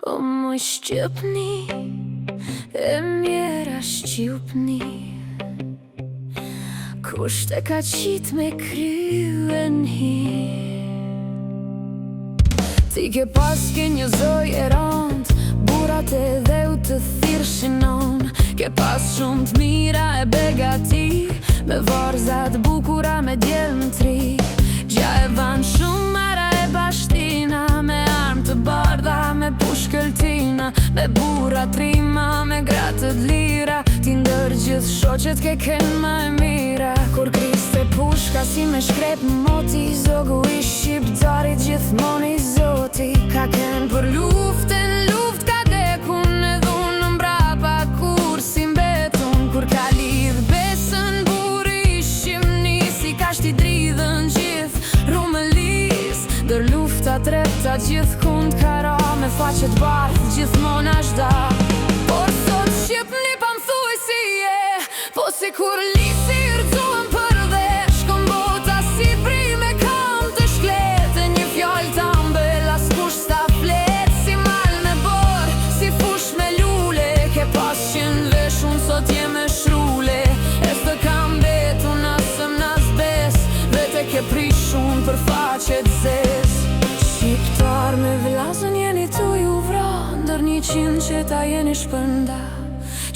O më shqipni, e mjera shqipni, kusht e ka qit me kryen hi. Ti ke pas ke një zoj e rand, burat e dheu të thirshin non. Ke pas shumë të mira e begati, me varzat bukura me djel në tri. Gja e van shumë mara e bashtina, me armë të bardha, me pushkëltina, me bura trima, me gratë të lira. Ti ndër gjithë shoqet ke ken ma e mira. Kur kriste pushka si me shkrep moti, zogu i shqiptarit gjithmon i zoti. Ka ken për luften, luft ka dekun, e dhunë mbrapa kur si mbetun. Kur ka lidh besën buri shqimni, si ka shti dridhen gjithë rumëlis. Dër luftat repta gjithë kund ka ra, me faqet bardh gjithmon ashda. Por sot shqipni pa m'thuaj si je, po si kur lisi rëzohen për dhesh. Kom bota si bri me kam të shklet, e një fjall të ambel as kush sta flet. Si mal me bor, si fush me lule, ke pas qenë vesh unë sot jem e shrule. E së kam betu nasëm nas bes, vete ke prish unë për faqet zes. Shqiptar me vlasën jeni tu ju vra, ndër 100 qeta jeni shpënda.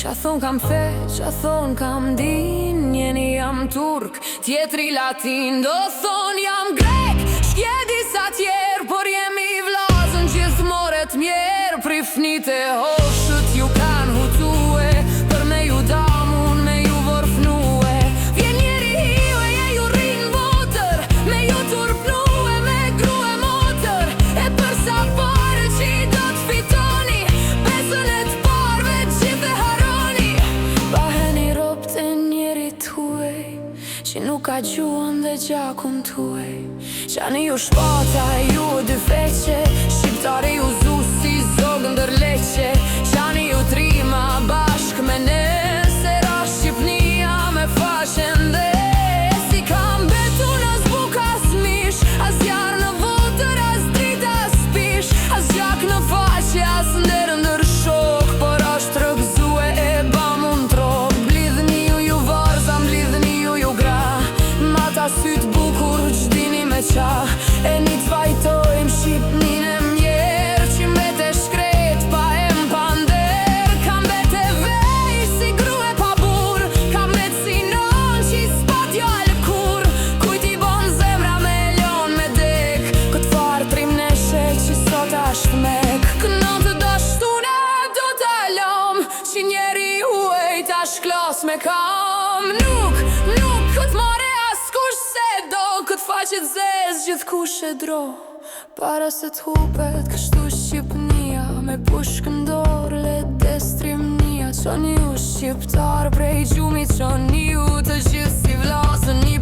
Qa thon kam fe, qa thon kam din, njeni jam turk, tjetri latin. Do thon jam grek, shkjedi sa tjerë, por jemi vlasën gjithë moret mjerë. Prifnit e hoshët ju kan hutue, për me ju damun, me ju vorfnue. Vjen njeri hiu e ju rrin votër, me ju turpnue, me grue motër. E përsa pare që i do t'fitoni, besën e t'parve gjithë e haroni. Baheni ropt e njerit huej, që nuk ka gjuën dhe gjakun t'huej. Qani ju shpata, ju dy feqe, shqiptari ju zu si zogë ndër leqe. Qani ju trima bashk me ne, se ra Shqipnia me fashen dhe. Si kam betu as buk as mish, as jarë në votër, as drit as pish, as gjak në faqe, as ndër ndër shok. Por ashtë rëgzue e bam unë trok. Blidhni ju varza, blidhni ju gra, mata syt bukur qdini me qa. E një t'fajtojmë Shqipnin e mjerë, që mbete shkret pa em pa nder. Ka mbete vej si grue pa bur, ka mbet si non që i s'pat jo alkur. Kujt i bon zemra me lon me dek, këtë farë trim neshe që sot ashtë mek. Kënon të dashtune do t'alom, që njeri huej t'ash klas me kam. Nuk këtë more as kush se do, këtë faqet zez gjithë kush e dro. Para se t'hupet kështu Shqipnia, me pushkëndor le destrimnia. Qoni ju shqiptar prej gjumit, qoni ju të gjithë si vlasën një